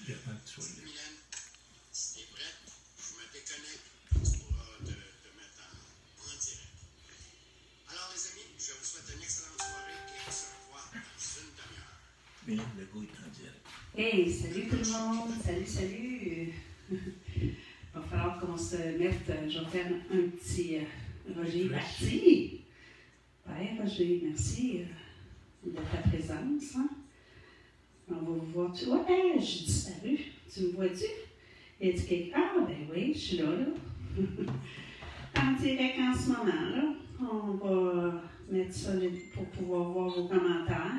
Il attend que tu sois là. Mylène, si t'es prête, je me déconnecte. Tu pourras te mettre en direct. Alors, les amis, je vous souhaite une excellente soirée et on se revoit dans une demi-heure. Mylène, le gars est en direct. Hey, salut tout le monde! Salut! Il va falloir qu'on se mette. Je vais faire un petit Roger parti. Ouais, Roger, merci de ta présence. Hein? On va vous voir. Tu vois, hey, je suis disparue. Tu me vois-tu? Il dit quelqu'un. Ah, ben oui, je suis là. En direct en ce moment, là. On va mettre ça pour pouvoir voir vos commentaires.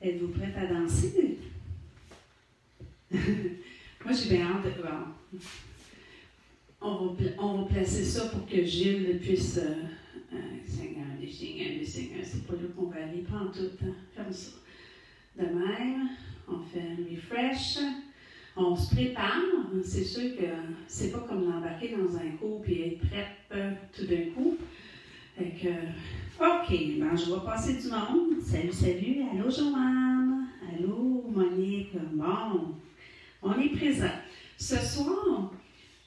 Êtes-vous prête à danser? Moi, j'ai bien hâte de... Bon, on va placer ça pour que Gilles puisse... Seigneur, c'est pas là qu'on va aller. Prends tout, hein, comme ça. De même, on fait un refresh. On se prépare. C'est sûr que c'est pas comme l'embarquer dans un cours et être prête tout d'un coup. Fait que, OK, ben, je vais passer du monde. Salut. Allô, Joanne. Allô, Monique. Bon, on est présent. Ce soir,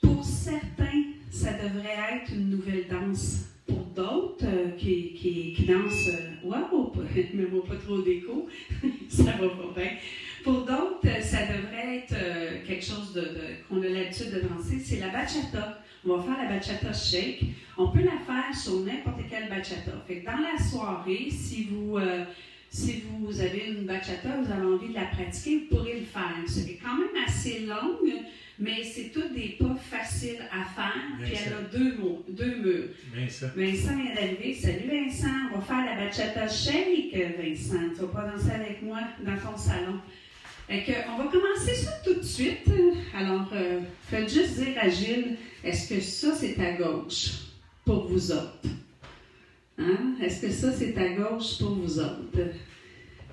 pour certains, ça devrait être une nouvelle danse. Pour d'autres qui dansent, wow, mets-moi pas trop d'écho, ça va pas bien. Pour d'autres, ça devrait être quelque chose qu'on a l'habitude de danser, c'est la bachata. On va faire la bachata shake. On peut la faire sur n'importe quelle bachata. Fait que dans la soirée, si vous avez une bachata, vous avez envie de la pratiquer, vous pourrez le faire. C'est quand même assez long, mais c'est tous des pas faciles à faire. Puis elle a deux murs. Vincent vient d'arriver. Salut Vincent, on va faire la bachata shake, Vincent. Tu ne vas pas danser avec moi dans ton salon. Fait que, on va commencer ça tout de suite. Alors, faites juste dire à Gilles, est-ce que ça c'est à gauche pour vous autres? Hein? Est-ce que ça c'est à gauche pour vous autres?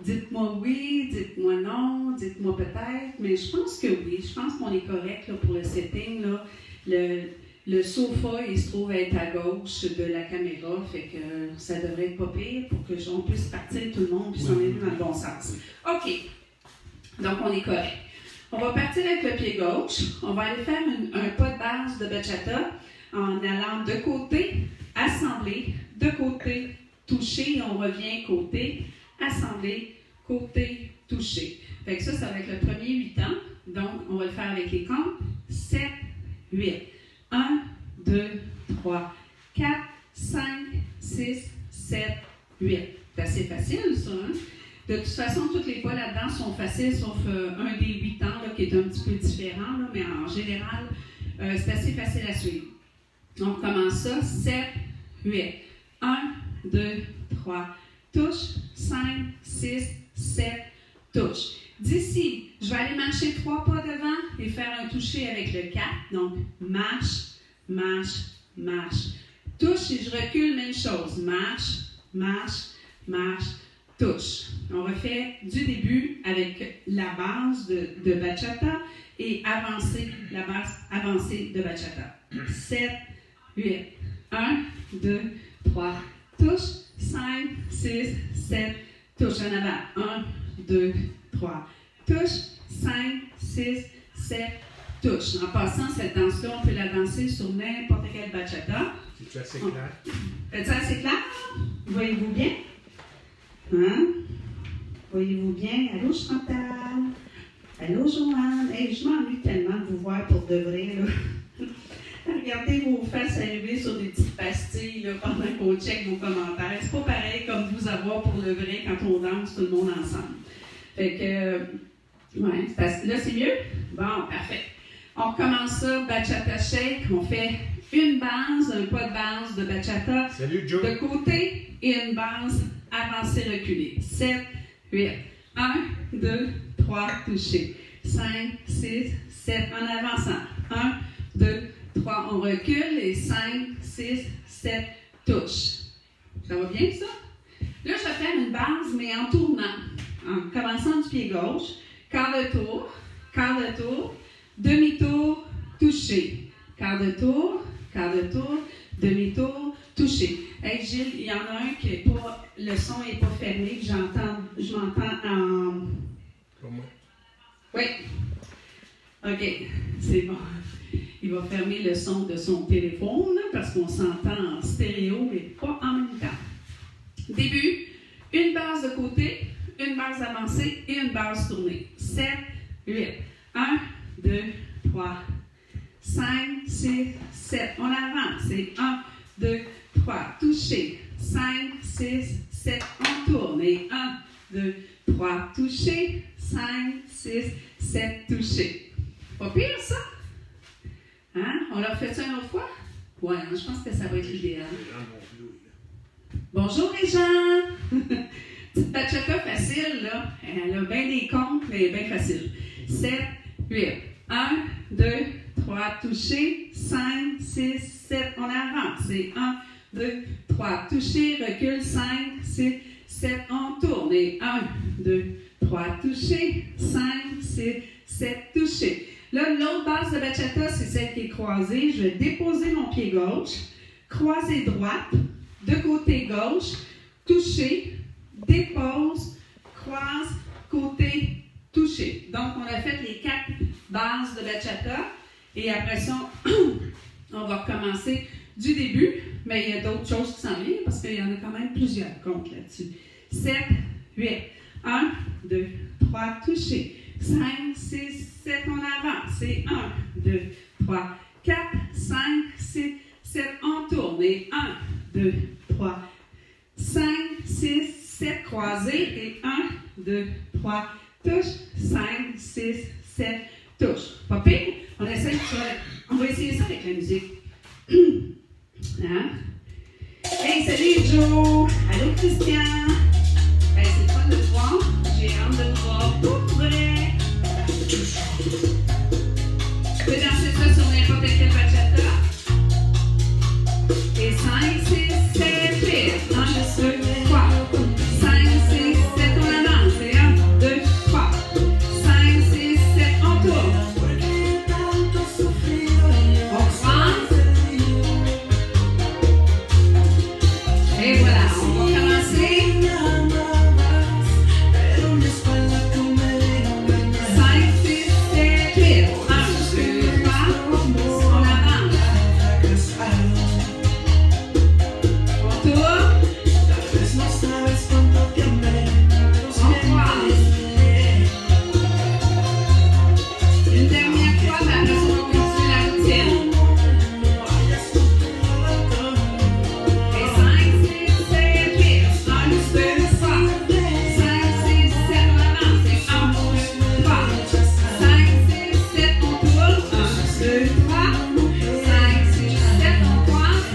Dites-moi oui, dites-moi non, dites-moi peut-être, mais je pense que oui. Je pense qu'on est correct là, pour le setting. Là. Le sofa, il se trouve être à gauche de la caméra, fait que ça devrait être pas pire pour qu'on puisse partir tout le monde et s'en aller dans le bon sens. OK. Donc, on est correct. On va partir avec le pied gauche. On va aller faire un pas de base de bachata en allant de côté, assembler, de côté, toucher, et on revient côté, assembler, côté, toucher. Fait que ça va être le premier 8 ans. Donc, on va le faire avec les comptes. 7, 8. 1, 2, 3, 4, 5, 6, 7, 8. C'est assez facile, ça, hein? De toute façon, tous les pas là-dedans sont faciles, sauf un des 8 ans là, qui est un petit peu différent, là, mais en général, c'est assez facile à suivre. On commence ça. 7, 8. 1, 2, 3, touche. 5, 6, 7, touche. D'ici, je vais aller marcher 3 pas devant et faire un toucher avec le 4. Donc, marche, marche, marche. Touche et je recule, même chose. Marche, marche, marche, touche. On refait du début avec la base de bachata et avancer, la base avancée de bachata. 7, 8. 1, 2, 3, touche. 5, 6, 7, touche. En avant. 1, 2, 3, touche. 5, 6, 7, touche. En passant, cette danse-là, on peut la danser sur n'importe quelle bachata. C'est assez clair? C'est assez clair? Voyez-vous bien? Hein? Voyez-vous bien? Allô, Chantal? Allô, Joanne? Hey, je m'ennuie tellement de vous voir pour de vrai, là. Regardez vos faces arriver sur des petites pastilles là, pendant qu'on check vos commentaires. C'est pas pareil comme vous avoir pour le vrai quand on danse tout le monde ensemble. Fait que, ouais, là c'est mieux? Bon, parfait. On recommence ça, bachata shake. On fait une base, un pas de base de bachata. Salut, Joe. De côté et une base avancée, reculée. 7, 8. 1, 2, 3, touché. 5, 6, 7, en avançant. 1, 2, 3, on recule et 5, 6, 7, touche. Ça va bien, ça? Là, je vais faire une base, mais en tournant. En commençant du pied gauche, quart de tour, demi-tour, touché. Quart de tour, demi-tour, touché. Hey Gilles, il y en a un qui est pas, le son n'est pas fermé, je m'entends en... Pour moi. Oui. OK, c'est bon. Il va fermer le son de son téléphone parce qu'on s'entend en stéréo, mais pas en même temps. Début, une base de côté, une base avancée et une base tournée. 7, 8. 1, 2, 3, 5, 6, 7. On avance. C'est 1, 2, 3. Touché. 5, 6, 7. On tourne. Et 1, 2, 3. Touché. 5, 6, 7. Touché. Pas pire, ça? Hein? On l'a refait ça une autre fois? Ouais, je pense que ça va être idéal. Bonjour les gens! Petite bachata facile, là. Elle a bien des comptes, mais bien facile. 7, 8. 1, 2, 3, touché. 5, 6, 7. On avance. C'est 1, 2, 3. Touché, recule. 5, 6, 7. On tourne. Et 1, 2, 3. Touché. 5, 6, 7. Touché. Là, l'autre base de bachata, c'est celle qui est croisée. Je vais déposer mon pied gauche, croiser droite, de côté gauche, toucher, dépose, croise, côté, toucher. Donc, on a fait les 4 bases de bachata. Et après ça, on va recommencer du début. Mais il y a d'autres choses qui s'en viennent parce qu'il y en a quand même plusieurs comptes là-dessus. 7, 8. 1, 2, 3, toucher. 5, 6, 7, on avance. C'est 1, 2, 3, 4, 5, 6, 7, on tourne. Et 1, 2, 3, 5, 6, 7, croisés. Et 1, 2, 3, touche. 5, 6, 7, touche. Pas pire? On essaie ça. On va essayer ça avec la musique. Hein? Hey, salut Joe! Allô Christian! Ben, c'est fun de te voir. J'ai hâte de te voir pour vrai. Tu peux danser ça sur n'importe quelle bachata. Et 5, 6, 7, 8. 1, 2, 3. 5, 6, 7, on avance. Et 1, 2, 3. 5, 6, 7, on tourne. On croise. Et voilà, on va commencer. 5, 6, 7, 8. 1, 2, 3. On avance. On tourne. On croise. Une dernière fois, mais après ça, on va continuer la routine. Et 5, 6, 7, 8. 1, 2, 3. 5, 6, 7, on avance. Et 1, 2, 3. 5, 6, 7, on tourne. 1, 2, 3. 5, 6, 7, on croise.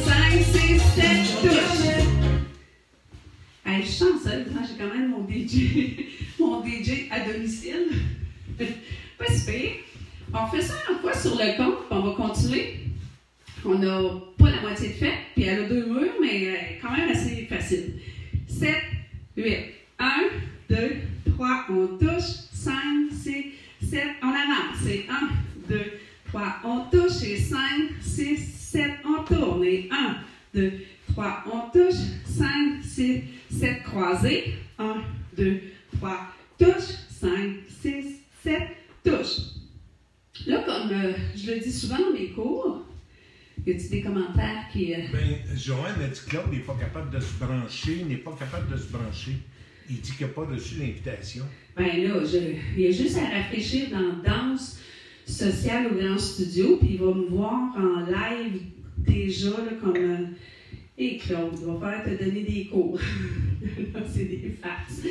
5, 6, 7, touche. Hey, je sens ça, j'ai quand même mon DJ à domicile. Pas super. On fait ça une fois sur le compte, puis on va continuer. On n'a pas la moitié de fait, puis elle a 2 murs, mais quand même assez facile. 7, 8. 1, 2, 3, on touche. 5, 6, 7, on avance. C'est 1, 2, 3, on touche. Et 5, 6, 7, on tourne. Et 1, 2, 3, on touche. 5, 6, 7, croisés. 1, 2, 3, touche. 5, 6, 7, touche. Là, comme je le dis souvent dans mes cours, y a-t-il des commentaires qui... Ben, Joanne a dit que Claude n'est pas capable de se brancher, Il dit qu'il n'a pas reçu l'invitation. Ben là, il y a juste à rafraîchir dans Danse sociale au Grand Studio, puis il va me voir en live déjà, là, comme... Et Claude, il va faire te donner des cours. Là, c'est des farces.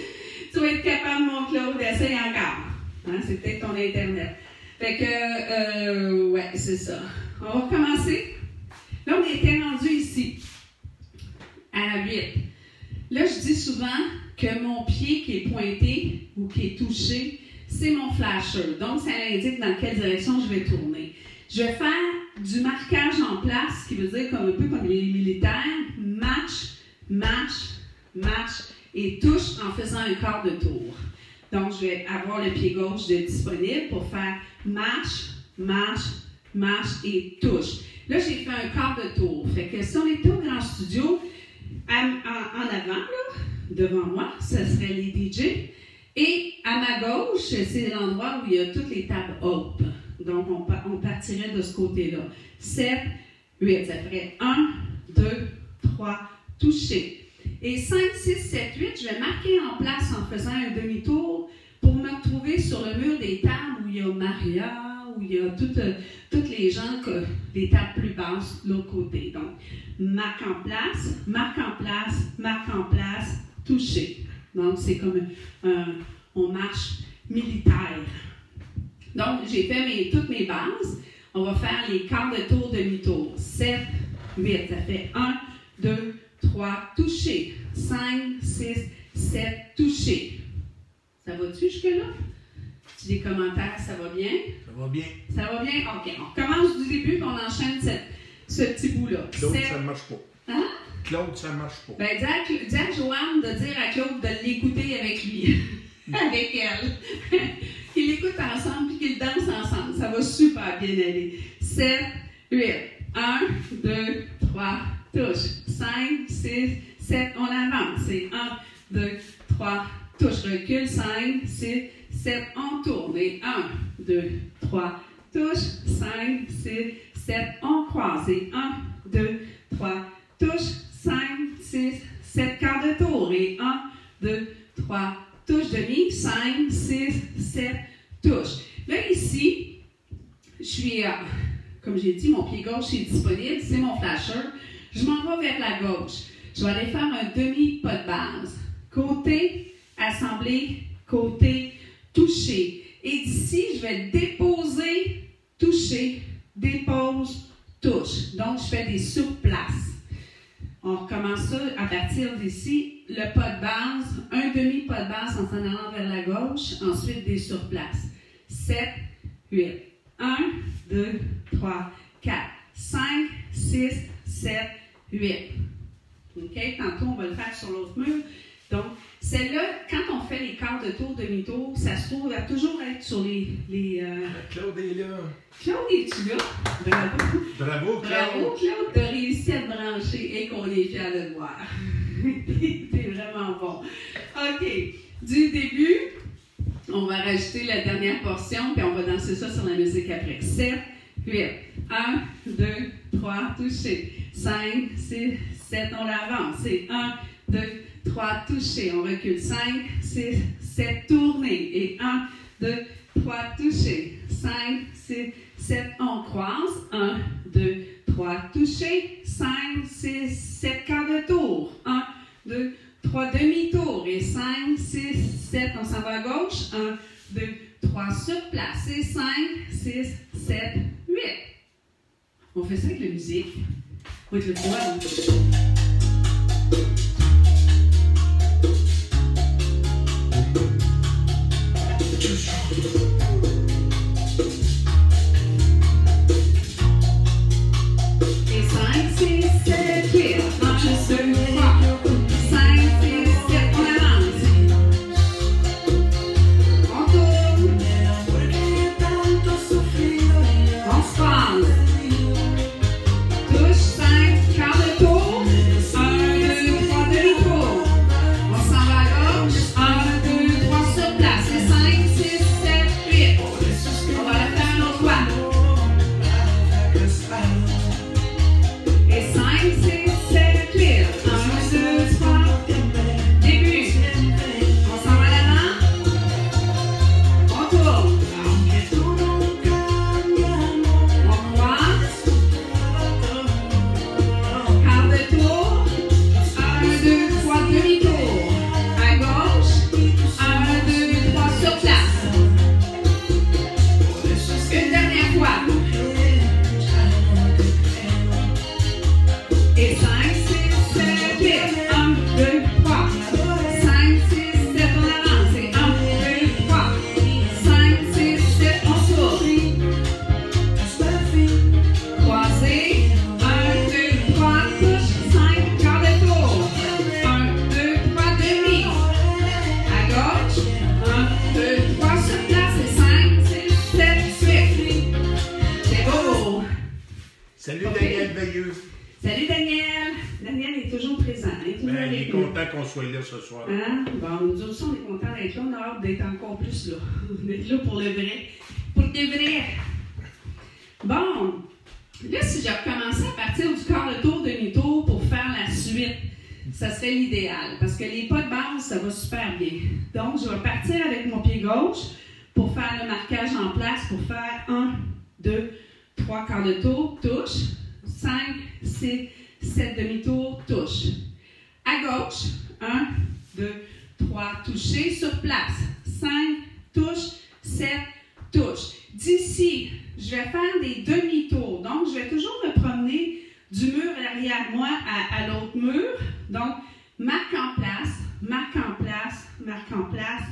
Tu vas être capable, mon Claude, essaye encore. Hein? C'est peut-être ton Internet. Fait que, ouais, c'est ça. On va recommencer. Là, on était rendu ici, à la 8. Là, je dis souvent que mon pied qui est pointé ou qui est touché, c'est mon flasher. Donc, ça indique dans quelle direction je vais tourner. Je vais faire du marquage en place, qui veut dire comme un peu comme les militaires, match, match, match, et touche en faisant un quart de tour. Donc, je vais avoir le pied gauche disponible pour faire match, match, match et touche. Là, j'ai fait un quart de tour. Fait que si on était au Grand Studio, en avant, là, devant moi, ce serait les DJ. Et à ma gauche, c'est l'endroit où il y a toutes les tables hautes. Donc, on partirait de ce côté-là. 7, 8. Ça ferait 1, 2, 3, toucher. Et 5, 6, 7, 8, je vais marquer en place en faisant un demi-tour pour me retrouver sur le mur des tables où il y a Maria, où il y a toutes les gens, les tables plus basses de l'autre côté. Donc, marque en place, marque en place, marque en place, toucher. Donc, c'est comme on marche militaire. Donc, j'ai fait toutes mes bases. On va faire les quarts de tour, demi-tour. 7, 8, ça fait 1, 2, 3, toucher. 5, 6, 7, toucher. Ça va-tu jusque-là? Tu des commentaires, ça va bien? Ça va bien. Ça va bien? OK. On recommence du début et on enchaîne ce petit bout-là. Claude, ça ne marche pas. Hein? Claude, ça ne marche pas. Ben, dis à Joanne de dire à Claude de l'écouter avec lui. Avec elle. Qu'ils l'écoutent ensemble et qu'ils dansent ensemble. Ça va super bien aller. 7, 8. 1, 2, 3, touche. 5, 6, 7, on avance. C'est 1, 2, 3, touche. Recule. 5, 6, 7, on tourne. Et 1, 2, 3, touche. 5, 6, 7, on croise. Et 1, 2, 3, touche. 5, 6, 7, quart de tour. Et 1, 2, 3, touche demi. 5, 6, 7, touche. Là, ici, je suis, comme j'ai dit, mon pied gauche est disponible. C'est mon flasher. Je m'en vais vers la gauche. Je vais aller faire un demi-pas de base. Côté assemblé, côté touché. Et d'ici, je vais déposer, toucher, dépose, touche. Donc, je fais des surplaces. On recommence ça à partir d'ici. Le pas de base, un demi-pas de base en s'en allant vers la gauche, ensuite des surplaces. 7, 8. 1, 2, 3, 4, 5, 6, 7, 8. OK? Tantôt, on va le faire sur l'autre mur. Donc, celle-là, quand on fait les quarts de tour, demi-tour, ça se trouve à toujours être sur les Claude est là. Claude, es-tu là? Bravo. Bravo, Claude. Bravo, Claude, tu as réussi à te brancher et qu'on est fiers de te voir. T'es vraiment bon. OK. Du début, on va rajouter la dernière portion, puis on va danser ça sur la musique après. 7, 8. 1, 2, 3, toucher. 5, 6, 7, on l'avance. C'est 1, 2, 3, toucher. On recule. 5, 6, 7, tourner. Et 1, 2, 3, toucher. 5, 6, 7, on croise. 1, 2, 3, toucher. 5, 6, 7, quart de tour. 1, 2, 3, demi-tour. Et 5, 6, 7, on s'en va à gauche. 1, 2, 3, sur place. Et 5, 6, 7, 8. On fait ça avec la musique. On va être le voir. Et 5, 6, 7, 8. 1, 2, 3, 5, 6, 7, on avance. On tourne. On se passe. Touche 5, quart de tour. 1, 2, 3, demi-tour. On s'en va à gauche. 1, 2, 3, sur place. Et 5, 6, 7, 8. On va le faire une autre fois. Et 5, 6, 7, 8. 1, 2, 3. Début. On s'en va là-dedans. On tourne. On croise. Quart de tour. 1, 2, 3, demi-tour. À gauche. 1, 2, 3, sur place. Une dernière fois. Et 5, 6, 7, 8. 1, 2, 3. 5, 6, 7, on avance. Et 1, 2, 3. 5, 6, 7, on tourne. Croisé. 1, 2, 3, touche. 5, quart de tour. 1, 2, 3, demi. À gauche. 1, 2, 3, sur place. Et 5, 6, 7, 8. C'est beau. Salut Ok. Daniel Veilleux. Salut Daniel. Daniel est toujours présent. Il est toujours Ben, il est avec nous. content content qu'on soit là ce soir. Hein? Bon, nous aussi, on est contents d'être là. On a hâte d'être encore plus là. D'être là pour le vrai. Pour le vrai. Bon. Là, si je recommençais à partir du quart de tour, demi-tour pour faire la suite, ça serait l'idéal. Parce que les pas de base, ça va super bien. Donc, je vais partir avec mon pied gauche pour faire le marquage en place, pour faire 1, 2, 3 quarts de tour, touche. 5, 6, 7 demi-tours, touche. À gauche, 1, 2, 3, toucher sur place. 5, touche, 7, touche. D'ici, je vais faire des demi-tours. Donc, je vais toujours me promener du mur derrière moi à l'autre mur. Donc, marque en place, marque en place, marque en place.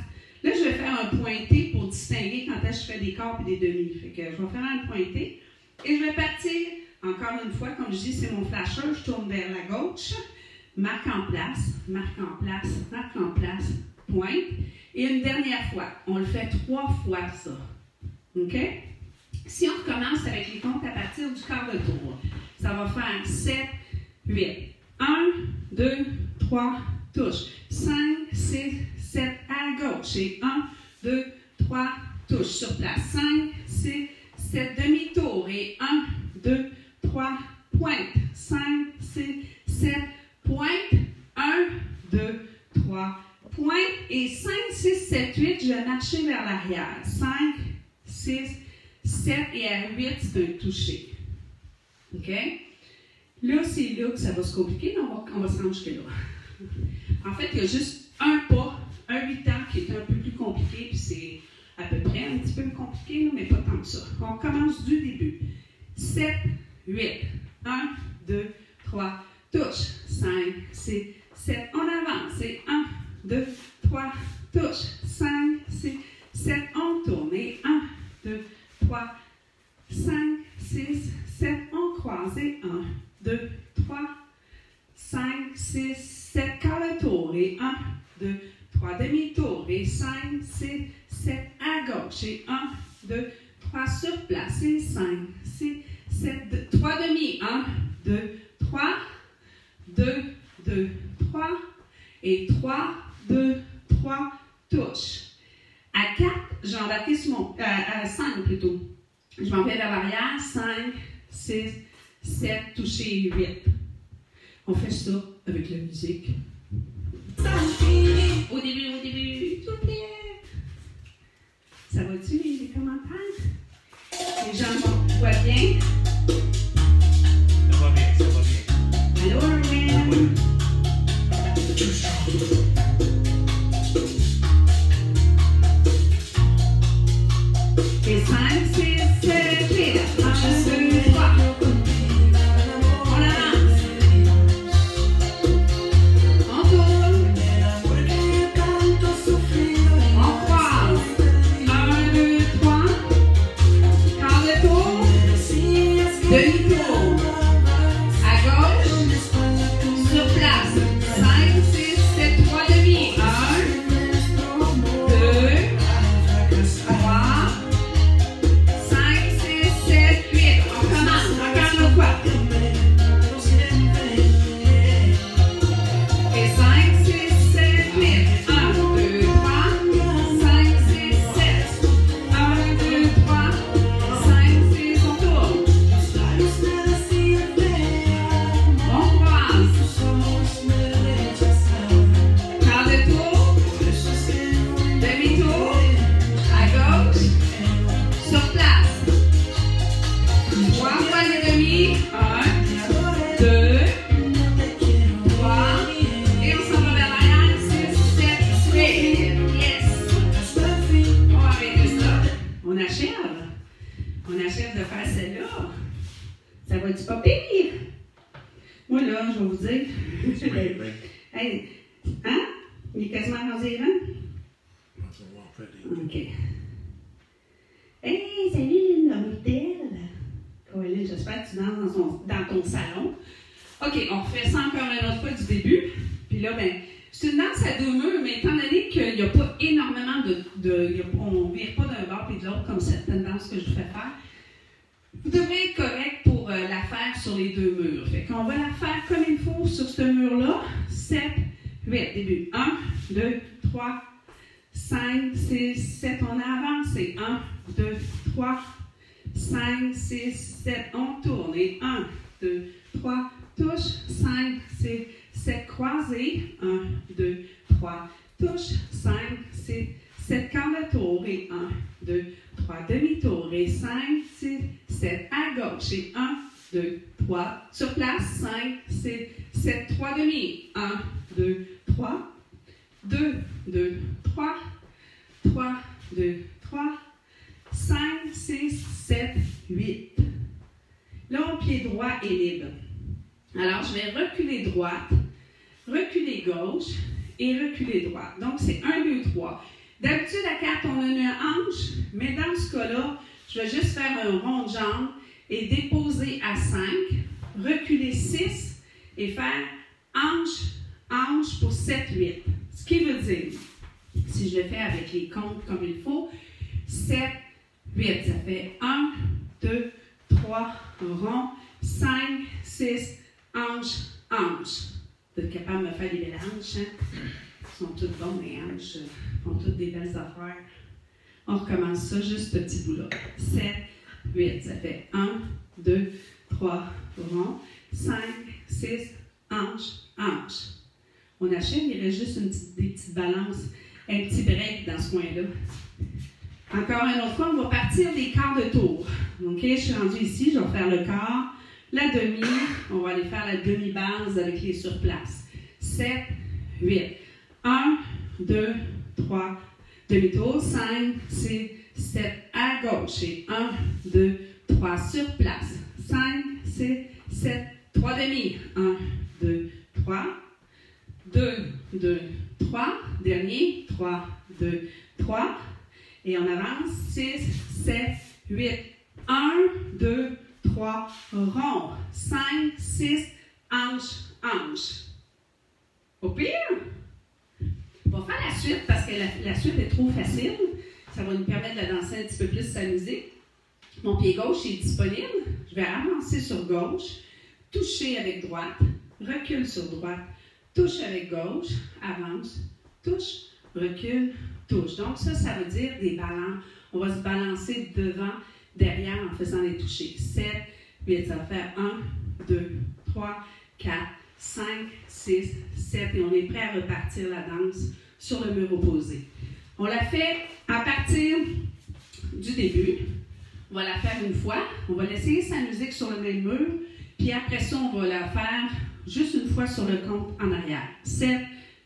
Là, je vais faire un pointé pour distinguer quand est-ce que je fais des quarts et des demi. Fait que je vais faire un pointé. Et je vais partir, encore une fois, comme je dis, c'est mon flasher, je tourne vers la gauche. Marque en place, marque en place, marque en place, pointe. Et une dernière fois. On le fait 3 fois, ça. OK? Si on recommence avec les comptes à partir du quart de tour, ça va faire 7, 8. 1, 2, 3, touche. 5, 6, 7 à gauche. Et 1, 2, 3, touche sur place. 5, 6, 7 demi-tour. Et 1, 2, 3, pointe. 5, 6, 7, pointe. 1, 2, 3, pointe. Et 5, 6, 7, 8, je vais marcher vers l'arrière. 5, 6, 7 et à 8, c'est un toucher. OK? Là, c'est là que ça va se compliquer, mais on va se rendre jusque-là. En fait, il y a juste un pas, un 8 ans qui est un peu plus compliqué, puis c'est à peu près un petit peu compliqué, mais pas tant que ça. On commence du début. 7, 8. 1, 2, 3, touche. 5, 6, 7. On avance. C'est 1, 2, 3, touche. 5, 6, 7. On tourne. Et 1, 2, 3, 5, 6, 7. On croise. Et 1, 2, 3, 5, 6, 7. Quart de tour. Et 1, 2, 3 demi-tours. Et 5, 6, 7 à gauche. Et 1, 2, 3 sur place. Et 5, 6, 7, 3 demi. 1, 2, 3, 2, 2, 3. Et 3, 2, 3, touche. À 4, j'ai embarqué sur mon... à 5 plutôt. Je m'en vais vers l'arrière. 5, 6, 7, toucher 8. On fait ça avec la musique. Au début, s'il vous plaît. Ça va-tu, les commentaires? Les gens voient bien? Ça va bien, ça va bien. Allô, Erwin? Oui. Et 5, 6, 7, 8. 1, 2, 3. On avance. On tourne. On croise. 1, 2, 3. Quart de tour. Demi-tour. À gauche. Sur place. 5, 6, 7, 3 demi. 1, 2, 3. 5, 6, 7, 8. On commence. Encore une fois. Et 5, 6, 7, 8. 1, 2, 3. 5, 6, 7. 1, 2, 3. 5, 6, on tourne. On croise. Quart de tour. Demi-tour. À gauche. Sur place. 3 fois et demi. 1, 2, 3. Et on s'en va vers l'arrière. 6, 7, 8. Yes. On va arrêter ça. On achève. On achève de faire celle-là. Ça va être pas pire. Moi, là, je vais vous dire. C'est bien, bien. Hey, hein? Il est quasiment rendu les 20? On va en faire des... OK. Hey, salut, Lormitel. Colin, j'espère que tu danses dans ton salon. OK, on refait ça encore une autre fois du début. Puis là, ben, c'est une danse à 2 murs, mais étant donné qu'il n'y a pas énormément on ne vire pas d'un bord et de l'autre comme certaines danses que je vous fais faire, vous devrez être correct pour la faire sur les 2 murs. Fait qu'on va la faire comme il faut sur ce mur-là. 7, 8. Début. 1, 2, 3, 5, 6, 7. On a avancé. 1, 2, 3, 5, 6, 7. On tourne. Et 1, 2, 3, touche. 5, 6, 7. Croisé. 1, 2, 3, touche. 5, 6, 7. Quart de tour. Et 1, 2, 3. Demi-tour. Et 5, 6, 7. À gauche. Et 1, 2, 3. Sur place. 5, 6, 7. 3 demi. 1, 2, 3. 2, 2, 3. 3, 2, 3. 5, 6, 7, 8. Là, mon pied droit est libre. Alors, je vais reculer droite, reculer gauche et reculer droite. Donc, c'est 1, 2, 3. D'habitude, à 4, on a une hanche, mais dans ce cas-là, je vais juste faire un rond de jambe et déposer à 5, reculer 6 et faire hanche, hanche pour 7, 8. Ce qui veut dire, si je le fais avec les comptes comme il faut, 7, 8, ça fait 1, 2, 3, rond, 5, 6, hanche, hanche. Vous êtes capable de me faire des belles hanches, hein? Ils sont toutes bonnes, les hanches. Font toutes des belles affaires. On recommence ça, juste ce petit bout-là. 7, 8, ça fait 1, 2, 3, rond, 5, 6, hanche, hanche. On achève, il reste juste des petites balances, un petit break dans ce coin-là. Encore une autre fois, on va partir des quarts de tour. OK, je suis rendue ici, je vais faire le quart, la demi, on va aller faire la demi-base avec les surplaces. 7, 8. 1, 2, 3, demi-tour, 5, 6, 7, à gauche. Et 1, 2, 3, sur place. 5, 6, 7, 3 demi. 1, 2, 3. 2, 2, 3. Dernier. 3, 2, 3. Et on avance. 6, 7, 8. 1, 2, 3. Rond. 5, 6. Hanche, hanche. Au pire, on va faire la suite parce que la suite est trop facile. Ça va nous permettre de danser un petit peu plus, s'amuser. Mon pied gauche est disponible. Je vais avancer sur gauche, toucher avec droite, recule sur droite, touche avec gauche, avance, touche, recule, touche. Donc ça veut dire des balances. On va se balancer devant, derrière en faisant des touchés. 7, 8, ça va faire 1, 2, 3, 4, 5, 6, 7 et on est prêt à repartir la danse sur le mur opposé. On la fait à partir du début. On va la faire une fois. On va laisser sa musique sur le même mur. Puis après ça, on va la faire juste une fois sur le compte en arrière. 7,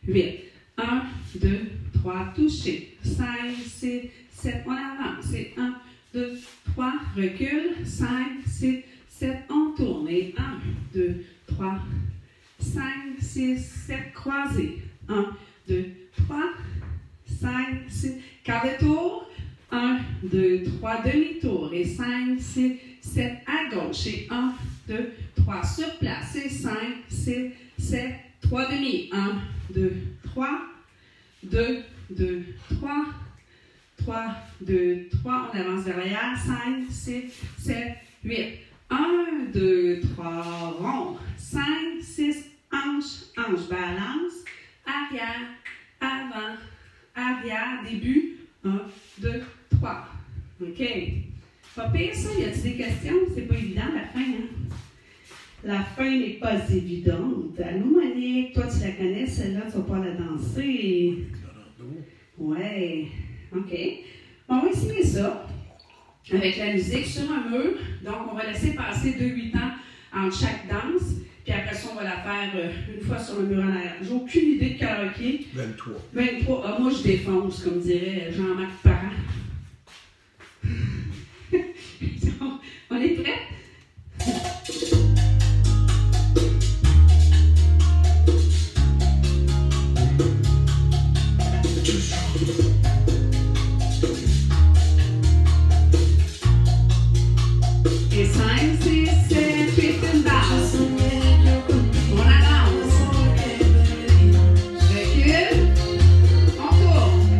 8. 1, 2, 3, toucher. 5, 6, 7, on avance. Et 1, 2, 3, recule. 5, 6, 7, on tourne. Et 1, 2, 3, 5, 6, 7, croisés. 1, 2, 3, 5, 6, quart de tour. 1, 2, 3, demi-tour. Et 5, 6, 7, à gauche. Et 1, 2, 3, sur place. Et 5, 6, 7, 3 demi. 1, 2, 3, 2, 2, 3, 3, 2, 3. On avance vers l'arrière. 5, 6, 7, 8. 1, 2, 3, rond. 5, 6, hanche, hanche, balance, arrière, avant, arrière, début, 1, 2, 3. OK. Pas pire ça, y a-t-il des questions? C'est pas évident la fin, hein? La fin n'est pas évidente. Allô, Monique, toi tu la connais, celle-là, tu vas pas la danser. Ouais. OK. On va essayer ça avec la musique sur un mur. Donc, on va laisser passer 2-8 ans entre chaque danse. Puis après ça, on va la faire une fois sur le mur en arrière. J'ai aucune idée de karaoké. 23. 23. Ah, moi, je défonce, comme dirait Jean-Marc Parent. On est prêts? Et 5, 6, 7, 8, une base. On avance. Recule. On tourne.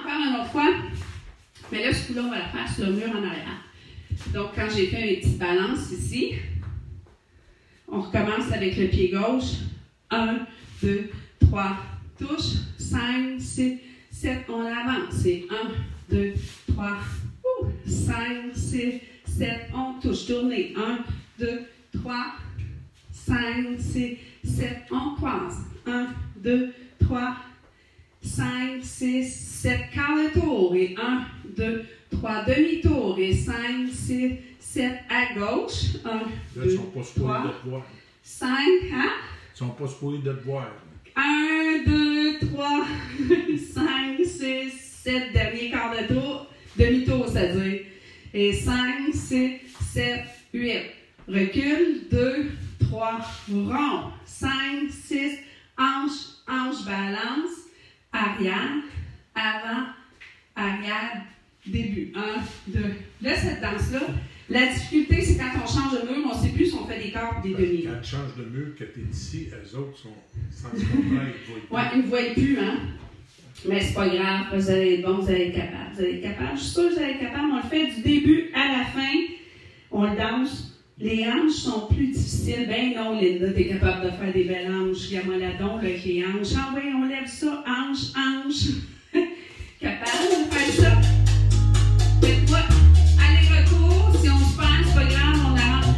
encore une autre fois. Mais là, ce coup-là, on va la faire sur le mur en arrière. Donc, quand j'ai fait une petite balance ici, on recommence avec le pied gauche. 1, 2, 3, touche. 5, 6, 7, on avance. C'est 1, 2, 3, 5, 6, 7, on touche. Tournez. 1, 2, 3, 5, 6, 7, on croise. 1, 2, 3, 5, 6, 7, quart de tour. Et 1, 2, 3, demi-tour. Et 5, 6, 7 à gauche. 1, 2, 3, 5, hein? Ils sont pas supposés de te voir. 1, 2, 3, 5, 6, 7, dernier quart de tour. Demi-tour, c'est-à-dire. Et 5, 6, 7, 8. Recule. 2, 3, rond. 5, 6, hanche, balance. Arrière, avant, arrière, début. 1, 2. Là, cette danse-là, la difficulté, c'est quand on change de mur, on ne sait plus si on fait des quarts ou des demi. Quand tu changes de mur, que tu es ici, eux autres sont sans se comprendre, ils Oui, ils ne me voient plus, hein? Mais c'est pas grave, vous allez être bon, vous allez être capable. Vous allez être capable. Je suis sûre que vous allez être capable. On le fait du début à la fin. On le danse. Les hanches sont plus difficiles. Ben non, Linda, tu es capable de faire des belles hanches. Yamaladon, avec les hanches. Ah oui, on lève ça, hanche. Capable de faire ça? Faites-moi aller-retour. Si on se perd, c'est pas grave,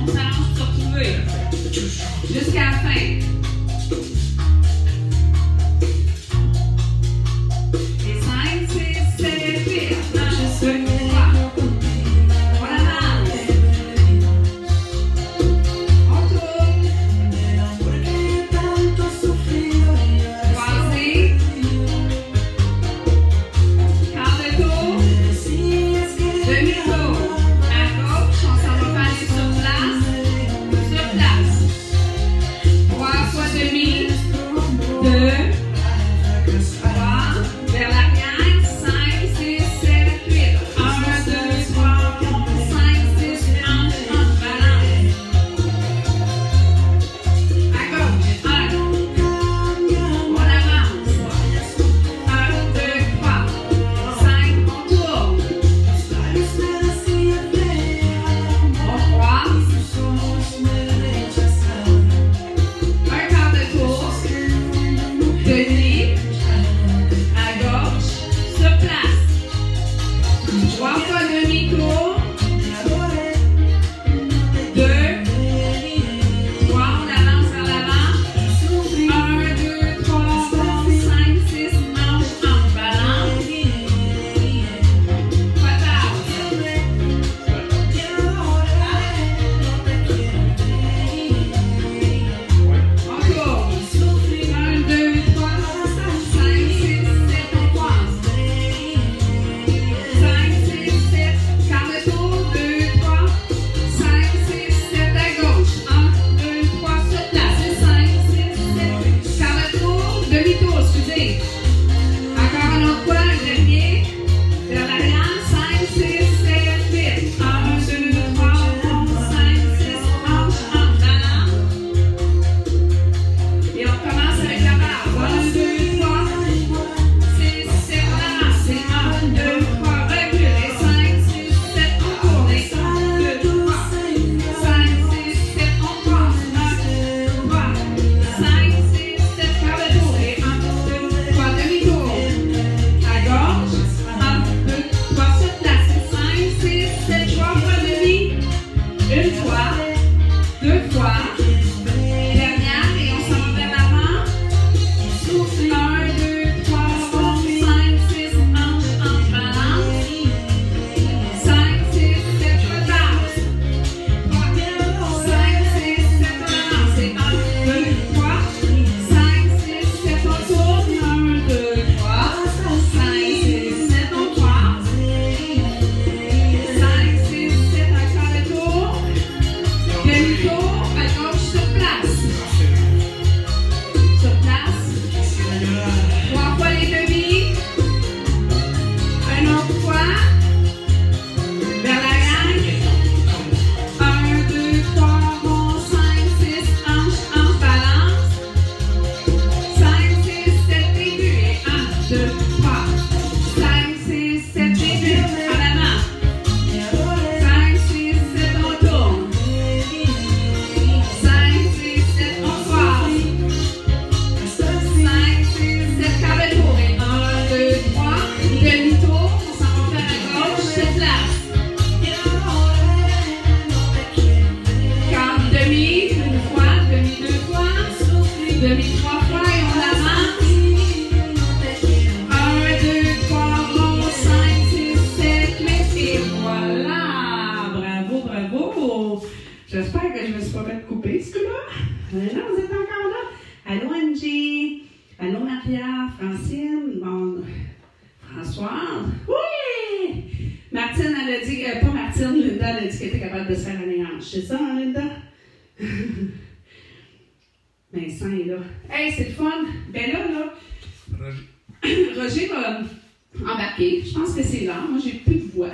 on s'arrange pour se retrouver. Jusqu'à la fin. Et 5, 6, 7, 8. 1, 2, 3. On avance. On tourne. Croisé. Quart de tour. Demi-tour. À gauche, on s'en va faire sur place. Sur place. 3 fois demi. 2. 3. Vers l'arrière. 5, 6, 7, 8. 1, 2, 3, 5, 6, 1, balance. À gauche. 1. On avance. 1, 2, 3. 5, on tourne. On croise. Un quart de tour. Demi. À gauche. Sur place. 3 fois demi-tour. 2. 3. On avance vers l'avant. 1, 2, 3, 5, 6, hanche, balance. On tourne. 1, 2, 3, 5, 6, 7, on croise. 5, 6, 7, quart de tour. 2, 3, 5, 6, 7 à gauche. 1, 2, 3, sur place. 5, 6, 7, quart de tour. Demi-tour, excusez. Encore un autre fois, un dernier. Vers l'arrière. 5, 6, 7, 8. 1, 2, 3, 5, 6, hanche, balance. Et on commence avec la barre. 1, 2, 3, 6, 7, on avance. C'est 1, 2, 3, recule. Et 5, 6, 7, on tourne. Et 1, 2, 3, 5, 6, 7, on croise. 1, 2, 3, 5, 6, 7, quart de tour. Et 1, 2, 3, demi-tour. À gauche. 1, 2, 3, sur place. 5, 6, 7, 3 fois demi. Une fois. 2 fois. Dernière, et on s'en va vers l'avant. 1, 2, 3, 5, 6, hanche, balance. 5, 6, 7, repasse. 3, 5, 6, 7, on avance. Et 1, 2, 3, 5, 6, 7, on tourne. 1, 2, 3, 5, 6, 7, on croise. 5, 6, 7, un quart de tour. Demi-tour, à gauche, sur place. Sur place. 3 fois les demi. Un autre fois. Vers l'arrière. 1, 2, 3, 5, 6, hanche, balance. 5, 6, 7, début. Et 1, 2, 3, 5, j'espère que je ne me suis pas fait couper, ce coup-là. Non, vous êtes encore là. Allô, Angie. Allô, Maria, Francine. Bon, Françoise. Oui! Martine, elle a dit, pas Martine, Linda, elle a dit qu'elle était capable de se faire un hanche. C'est ça, hein, Linda? Vincent est là. Hey, c'est le fun. Ben là, Roger va embarquer. Je pense que c'est là. Moi, j'ai plus de voix.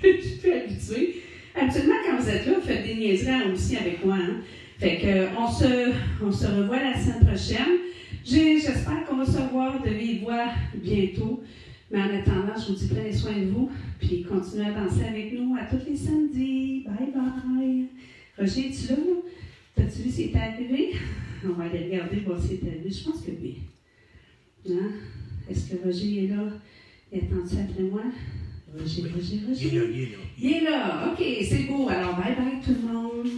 Je suis plus habituée. Habituellement, quand vous êtes là, vous faites des niaiseries aussi avec moi. Hein? Fait que, on se revoit la semaine prochaine. J'espère qu'on va se revoir de vive voix bientôt. Mais en attendant, je vous dis prenez soin de vous. Puis continuez à danser avec nous à tous les samedis. Bye bye. Roger, es-tu là? T'as-tu vu s'il est arrivé? On va aller regarder, voir s'il est arrivé. Je pense que oui. Hein? Est-ce que Roger est là? Il est attendu après moi? Roger. Il est là. Il est là. OK, c'est beau. Alors, bye bye tout le monde.